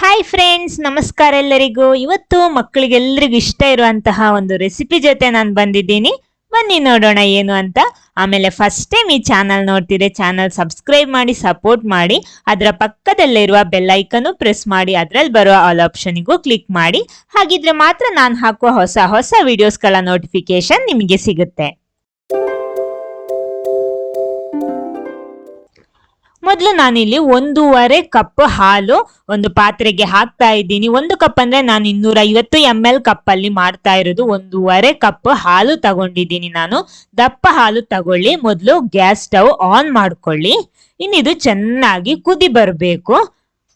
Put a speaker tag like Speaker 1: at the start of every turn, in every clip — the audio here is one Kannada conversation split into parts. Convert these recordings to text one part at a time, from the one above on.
Speaker 1: ಹಾಯ್ ಫ್ರೆಂಡ್ಸ್, ನಮಸ್ಕಾರ ಎಲ್ಲರಿಗೂ. ಇವತ್ತು ಮಕ್ಕಳಿಗೆಲ್ಲರಿಗೂ ಇಷ್ಟ ಇರುವಂತಹ ಒಂದು ರೆಸಿಪಿ ಜೊತೆ ನಾನು ಬಂದಿದ್ದೀನಿ. ಬನ್ನಿ ನೋಡೋಣ ಏನು ಅಂತ. ಆಮೇಲೆ ಫಸ್ಟ್ ಟೈಮ್ ಈ ಚಾನಲ್ ನೋಡ್ತಿದ್ರೆ ಚಾನಲ್ ಸಬ್ಸ್ಕ್ರೈಬ್ ಮಾಡಿ ಸಪೋರ್ಟ್ ಮಾಡಿ, ಅದರ ಪಕ್ಕದಲ್ಲಿರುವ ಬೆಲ್ ಐಕನ್ ಪ್ರೆಸ್ ಮಾಡಿ, ಅದರಲ್ಲಿ ಬರುವ ಆಲ್ ಆಪ್ಷನ್ಗೂ ಕ್ಲಿಕ್ ಮಾಡಿ. ಹಾಗಿದ್ರೆ ಮಾತ್ರ ನಾನು ಹಾಕುವ ಹೊಸ ಹೊಸ ವಿಡಿಯೋಸ್ಗಳ ನೋಟಿಫಿಕೇಶನ್ ನಿಮಗೆ ಸಿಗುತ್ತೆ. ಮೊದಲು ನಾನಿಲ್ಲಿ 1.5 ಕಪ್ ಹಾಲು ಒಂದು ಪಾತ್ರೆಗೆ ಹಾಕ್ತಾ ಇದ್ದೀನಿ. 1 ಕಪ್ ಅಂದ್ರೆ ನಾನು 250 ml ಕಪ್ ಅಲ್ಲಿ ಮಾಡ್ತಾ ಇರೋದು. 1.5 ಕಪ್ ಹಾಲು ತಗೊಂಡಿದ್ದೀನಿ ನಾನು. ದಪ್ಪ ಹಾಲು ತಗೊಳ್ಳಿ. ಮೊದಲು ಗ್ಯಾಸ್ ಸ್ಟವ್ ಆನ್ ಮಾಡ್ಕೊಳ್ಳಿ. ಇನ್ನಿದು ಚೆನ್ನಾಗಿ ಕುದಿ ಬರಬೇಕು.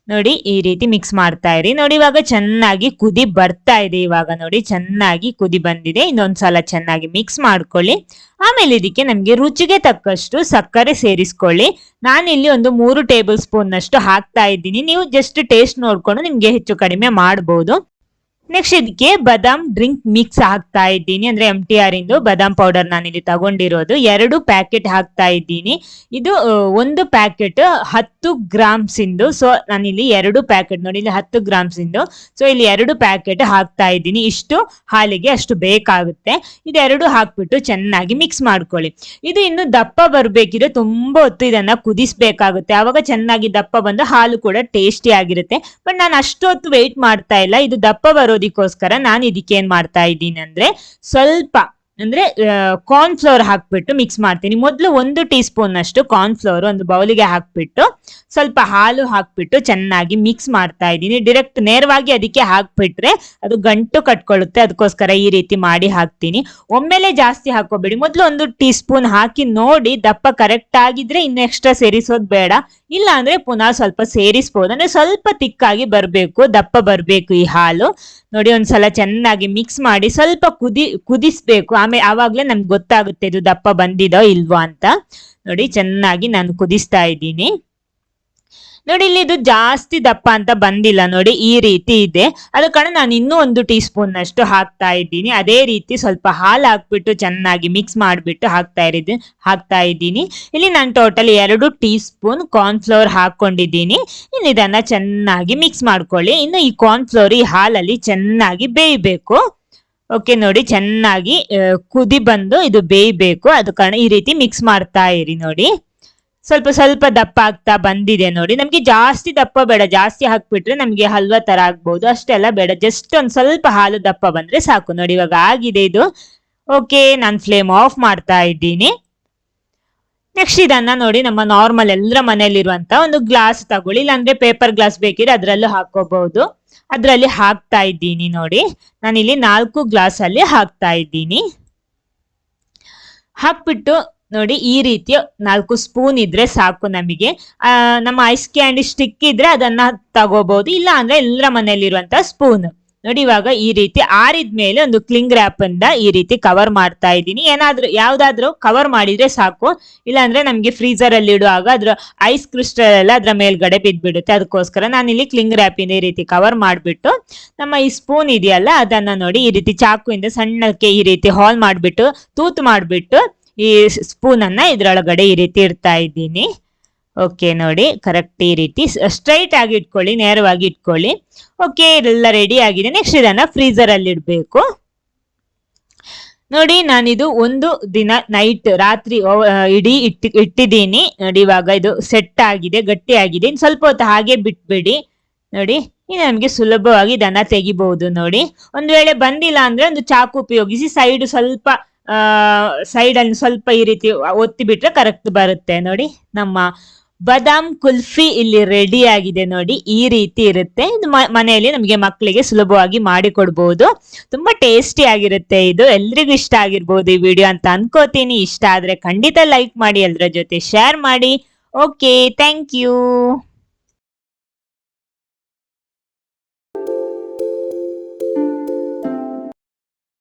Speaker 1: ನೋಡಿ, ಈ ರೀತಿ ಮಿಕ್ಸ್ ಮಾಡ್ತಾ ಇರಿ. ನೋಡಿ, ಇವಾಗ ಚೆನ್ನಾಗಿ ಕುದಿ ಬರ್ತಾ ಇದೆ. ಇವಾಗ ನೋಡಿ ಚೆನ್ನಾಗಿ ಕುದಿ ಬಂದಿದೆ. ಇನ್ನೊಂದ್ಸಲ ಚೆನ್ನಾಗಿ ಮಿಕ್ಸ್ ಮಾಡ್ಕೊಳ್ಳಿ. ಆಮೇಲೆ ಇದಕ್ಕೆ ನಮ್ಗೆ ರುಚಿಗೆ ತಕ್ಕಷ್ಟು ಸಕ್ಕರೆ ಸೇರಿಸ್ಕೊಳ್ಳಿ. ನಾನಿಲ್ಲಿ ಒಂದು 3 ಟೇಬಲ್ ಸ್ಪೂನ್ ನಷ್ಟು ಹಾಕ್ತಾ ಇದ್ದೀನಿ. ನೀವು ಜಸ್ಟ್ ಟೇಸ್ಟ್ ನೋಡ್ಕೊಂಡು ನಿಮ್ಗೆ ಹೆಚ್ಚು ಕಡಿಮೆ ಮಾಡಬಹುದು. ನೆಕ್ಸ್ಟ್ ಇದಕ್ಕೆ ಬಾದಾಮ್ ಡ್ರಿಂಕ್ ಮಿಕ್ಸ್ ಹಾಕ್ತಾ ಇದ್ದೀನಿ. ಅಂದ್ರೆ MTR ಇಂದು ಬಾದಾಮ್ ಪೌಡರ್ ನಾನಿಲ್ಲಿ ತಗೊಂಡಿರೋದು 2 ಪ್ಯಾಕೆಟ್ ಹಾಕ್ತಾ ಇದ್ದೀನಿ. ಇದು ಒಂದು ಪ್ಯಾಕೆಟ್ 10 ಗ್ರಾಮ್ಸ್ ಇಂದು. ಸೊ ನಾನಿಲ್ಲಿ 2 ಪ್ಯಾಕೆಟ್, ನೋಡಿ ಇಲ್ಲಿ 10 ಗ್ರಾಮ್ಸ್ ಇಂದು. ಸೊ ಇಲ್ಲಿ 2 ಪ್ಯಾಕೆಟ್ ಹಾಕ್ತಾ ಇದ್ದೀನಿ. ಇಷ್ಟು ಹಾಲಿಗೆ ಅಷ್ಟು ಬೇಕಾಗುತ್ತೆ. ಇದೆರಡು ಹಾಕ್ಬಿಟ್ಟು ಚೆನ್ನಾಗಿ ಮಿಕ್ಸ್ ಮಾಡ್ಕೊಳ್ಳಿ. ಇದು ಇನ್ನು ದಪ್ಪ ಬರ್ಬೇಕಿದ್ರೆ ತುಂಬಾ ಹೊತ್ತು ಇದನ್ನ ಕುದಿಸ್ಬೇಕಾಗುತ್ತೆ. ಆವಾಗ ಚೆನ್ನಾಗಿ ದಪ್ಪ ಬಂದು ಹಾಲು ಕೂಡ ಟೇಸ್ಟಿ ಆಗಿರುತ್ತೆ. ಬಟ್ ನಾನು ಅಷ್ಟು ಹೊತ್ತು ವೆಯ್ಟ್ ಮಾಡ್ತಾ ಇಲ್ಲ. ಇದು ದಪ್ಪ ಬರೋದಕ್ಕೋಸ್ಕರ ನಾನು ಇದಕ್ಕೆ ಏನ್ ಮಾಡ್ತಾ ಇದ್ದೀನಿ ಅಂದ್ರೆ ಸ್ವಲ್ಪ ಕಾರ್ನ್ ಫ್ಲೋರ್ ಹಾಕ್ಬಿಟ್ಟು ಮಿಕ್ಸ್ ಮಾಡ್ತೀನಿ. ಮೊದಲು 1 ಟೀ ಸ್ಪೂನ್ ಅಷ್ಟು ಕಾರ್ನ್ ಫ್ಲೋರ್ ಒಂದು ಬೌಲಿಗೆ ಹಾಕ್ಬಿಟ್ಟು ಸ್ವಲ್ಪ ಹಾಲು ಹಾಕ್ಬಿಟ್ಟು ಚೆನ್ನಾಗಿ ಮಿಕ್ಸ್ ಮಾಡ್ತಾ ಇದ್ದೀನಿ. ಡೈರೆಕ್ಟ್ ನೇರವಾಗಿ ಅದಕ್ಕೆ ಹಾಕ್ಬಿಟ್ರೆ ಅದು ಗಂಟು ಕಟ್ಕೊಳ್ಳುತ್ತೆ. ಅದಕ್ಕೋಸ್ಕರ ಈ ರೀತಿ ಮಾಡಿ ಹಾಕ್ತೀನಿ. ಒಮ್ಮೆಲೆ ಜಾಸ್ತಿ ಹಾಕೋಬೇಡಿ. ಮೊದಲು 1 ಟೀ ಸ್ಪೂನ್ ಹಾಕಿ ನೋಡಿ. ದಪ್ಪ ಕರೆಕ್ಟ್ ಆಗಿದ್ರೆ ಇನ್ನು ಎಕ್ಸ್ಟ್ರಾ ಸೇರಿಸೋದು ಬೇಡ. ಇಲ್ಲ ಅಂದ್ರೆ ಪುನಃ ಸ್ವಲ್ಪ ಸೇರಿಸಬಹುದು. ಅಂದ್ರೆ ಸ್ವಲ್ಪ ತಿಕ್ಕಾಗಿ ಬರ್ಬೇಕು, ದಪ್ಪ ಬರ್ಬೇಕು ಈ ಹಾಲು. ನೋಡಿ, ಒಂದ್ಸಲ ಚೆನ್ನಾಗಿ ಮಿಕ್ಸ್ ಮಾಡಿ ಸ್ವಲ್ಪ ಕುದಿಸ್ಬೇಕು. ಆವಾಗ್ಲೇ ನಮ್ಗೆ ಗೊತ್ತಾಗುತ್ತೆ ಇದು ದಪ್ಪ ಬಂದಿದೋ ಇಲ್ವೋ ಅಂತ. ನೋಡಿ, ಚೆನ್ನಾಗಿ ನಾನು ಕುದಿಸ್ತಾ ಇದ್ದೀನಿ. ನೋಡಿ, ಇಲ್ಲಿ ಇದು ಜಾಸ್ತಿ ದಪ್ಪ ಅಂತ ಬಂದಿಲ್ಲ. ನೋಡಿ, ಈ ರೀತಿ ಇದೆ. ಅದ ಕಾರಣ ನಾನು ಇನ್ನೂ 1 ಟೀ ಸ್ಪೂನ್ ಅಷ್ಟು ಹಾಕ್ತಾ ಇದ್ದೀನಿ. ಅದೇ ರೀತಿ ಸ್ವಲ್ಪ ಹಾಲು ಹಾಕ್ಬಿಟ್ಟು ಚೆನ್ನಾಗಿ ಮಿಕ್ಸ್ ಮಾಡಿಬಿಟ್ಟು ಹಾಕ್ತಾ ಇದ್ದೀನಿ. ಇಲ್ಲಿ ನಾನು total 2 tea spoon corn flour ಹಾಕೊಂಡಿದ್ದೀನಿ. ಇನ್ನು ಇದನ್ನ ಚೆನ್ನಾಗಿ ಮಿಕ್ಸ್ ಮಾಡ್ಕೊಳ್ಳಿ. ಇನ್ನು ಈ ಕಾರ್ನ್ ಫ್ಲೋರ್ ಈ ಹಾಲಲ್ಲಿ ಚೆನ್ನಾಗಿ ಬೇಯಬೇಕು. ಓಕೆ, ನೋಡಿ ಚೆನ್ನಾಗಿ ಕುದಿ ಬಂದು ಇದು ಬೇಯಬೇಕು. ಅದ ಕಾರಣ ಈ ರೀತಿ ಮಿಕ್ಸ್ ಮಾಡ್ತಾ ಇರಿ. ನೋಡಿ, ಸ್ವಲ್ಪ ಸ್ವಲ್ಪ ದಪ್ಪ ಆಗ್ತಾ ಬಂದಿದೆ. ನೋಡಿ, ನಮ್ಗೆ ಜಾಸ್ತಿ ದಪ್ಪ ಬೇಡ. ಜಾಸ್ತಿ ಹಾಕ್ಬಿಟ್ರೆ ನಮ್ಗೆ ಹಲ್ವಾ ತರ ಆಗ್ಬಹುದು. ಅಷ್ಟೆಲ್ಲ ಬೇಡ. ಜಸ್ಟ್ ಒಂದ್ ಸ್ವಲ್ಪ ಹಾಲು ದಪ್ಪ ಬಂದ್ರೆ ಸಾಕು. ನೋಡಿ, ಇವಾಗ ಆಗಿದೆ ಇದು. ಓಕೆ, ನಾನು ಫ್ಲೇಮ್ ಆಫ್ ಮಾಡ್ತಾ ಇದ್ದೀನಿ. ನೆಕ್ಸ್ಟ್ ಇದನ್ನ ನೋಡಿ, ನಮ್ಮ ನಾರ್ಮಲ್ ಎಲ್ಲರ ಮನೆಯಲ್ಲಿರುವಂತ ಒಂದು ಗ್ಲಾಸ್ ತಗೊಳ್ಳಿ. ಇಲ್ಲಾಂದ್ರೆ ಪೇಪರ್ ಗ್ಲಾಸ್ ಬೇಕಿದ್ರೆ ಅದ್ರಲ್ಲೂ ಹಾಕೋಬಹುದು. ಅದ್ರಲ್ಲಿ ಹಾಕ್ತಾ ಇದ್ದೀನಿ. ನೋಡಿ, ನಾನಿಲ್ಲಿ 4 ಗ್ಲಾಸ್ ಅಲ್ಲಿ ಹಾಕ್ತಾ ಇದ್ದೀನಿ. ಹಾಕ್ಬಿಟ್ಟು ನೋಡಿ, ಈ ರೀತಿಯ 4 ಸ್ಪೂನ್ ಇದ್ರೆ ಸಾಕು ನಮಗೆ. ನಮ್ಮ ಐಸ್ ಕ್ಯಾಂಡಿ ಸ್ಟಿಕ್ ಇದ್ರೆ ಅದನ್ನ ತಗೋಬಹುದು. ಇಲ್ಲ ಅಂದ್ರೆ ಎಲ್ಲರ ಮನೆಯಲ್ಲಿರುವಂತ ಸ್ಪೂನ್. ನೋಡಿ, ಇವಾಗ ಈ ರೀತಿ ಆರಿದ್ಮೇಲೆ ಒಂದು ಕ್ಲಿಂಗ್ ರ್ಯಾಪ್ ಇಂದ ಈ ರೀತಿ ಕವರ್ ಮಾಡ್ತಾ ಇದ್ದೀನಿ. ಯಾವ್ದಾದ್ರು ಕವರ್ ಮಾಡಿದ್ರೆ ಸಾಕು. ಇಲ್ಲಾಂದ್ರೆ ನಮ್ಗೆ ಫ್ರೀಜರ್ ಅಲ್ಲಿ ಇಡುವಾಗ ಅದ್ರ ಐಸ್ ಕ್ರಿಸ್ಟಲ್ ಎಲ್ಲ ಅದ್ರ ಮೇಲ್ಗಡೆ ಬಿದ್ಬಿಡುತ್ತೆ. ಅದಕ್ಕೋಸ್ಕರ ನಾನಿಲ್ಲಿ ಕ್ಲಿಂಗ್ ರ್ಯಾಪ್ ಇಂದ ಈ ರೀತಿ ಕವರ್ ಮಾಡ್ಬಿಟ್ಟು ನಮ್ಮ ಈ ಸ್ಪೂನ್ ಇದೆಯಲ್ಲ ಅದನ್ನ ನೋಡಿ ಈ ರೀತಿ ಚಾಕುವಿಂದ ಸಣ್ಣಕ್ಕೆ ಈ ರೀತಿ ಹಾಲ್ ಮಾಡ್ಬಿಟ್ಟು ತೂತು ಮಾಡ್ಬಿಟ್ಟು ಈ ಸ್ಪೂನ್ ಅನ್ನ ಇದ್ರೊಳಗಡೆ ಈ ರೀತಿ ಇಡ್ತಾ ಇದ್ದೀನಿ. ಓಕೆ, ನೋಡಿ ಕರೆಕ್ಟ್ ಈ ರೀತಿ ಸ್ಟ್ರೈಟ್ ಆಗಿ ಇಟ್ಕೊಳ್ಳಿ, ನೇರವಾಗಿ ಇಟ್ಕೊಳ್ಳಿ. ಓಕೆ, ಇದೆಲ್ಲ ರೆಡಿ ಆಗಿದೆ. ನೆಕ್ಸ್ಟ್ ಇದನ್ನ ಫ್ರೀಜರ್ ಅಲ್ಲಿ ಇಡ್ಬೇಕು. ನೋಡಿ, ನಾನಿದು ಒಂದು ದಿನ ರಾತ್ರಿ ಇಡೀ ಇಟ್ಟಿದ್ದೀನಿ. ನೋಡಿ, ಇವಾಗ ಇದು ಸೆಟ್ ಆಗಿದೆ, ಗಟ್ಟಿ ಆಗಿದೆ. ಇನ್ನು ಸ್ವಲ್ಪ ಹೊತ್ತು ಹಾಗೆ ಬಿಟ್ಬಿಡಿ. ನೋಡಿ, ಇನ್ನು ನಮ್ಗೆ ಸುಲಭವಾಗಿ ಇದನ್ನ ತೆಗಿಬಹುದು. ನೋಡಿ, ಒಂದ್ ವೇಳೆ ಬಂದಿಲ್ಲ ಅಂದ್ರೆ ಒಂದು ಚಾಕು ಉಪಯೋಗಿಸಿ ಸೈಡ್ ಅಲ್ಲಿ ಸ್ವಲ್ಪ ಈ ರೀತಿ ಒತ್ತಿ ಬಿಟ್ರೆ ಕರೆಕ್ಟ್ ಬರುತ್ತೆ. ನೋಡಿ, ನಮ್ಮ ಬಾದಾಮ್ ಕುಲ್ಫಿ ಇಲ್ಲಿ ರೆಡಿ ಆಗಿದೆ. ನೋಡಿ, ಈ ರೀತಿ ಇರುತ್ತೆ. ಇದು ಮನೆಯಲ್ಲಿ ನಮಗೆ ಮಕ್ಕಳಿಗೆ ಸುಲಭವಾಗಿ ಮಾಡಿ ಕೊಡ್ಬಹುದು. ತುಂಬಾ ಟೇಸ್ಟಿ ಆಗಿರುತ್ತೆ. ಇದು ಎಲ್ರಿಗೂ ಇಷ್ಟ ಆಗಿರ್ಬೋದು ಈ ವಿಡಿಯೋ ಅಂತ ಅನ್ಕೋತೀನಿ. ಇಷ್ಟ ಆದ್ರೆ ಖಂಡಿತ ಲೈಕ್ ಮಾಡಿ, ಎಲ್ಲರ ಜೊತೆ ಶೇರ್ ಮಾಡಿ. Okay, thank you.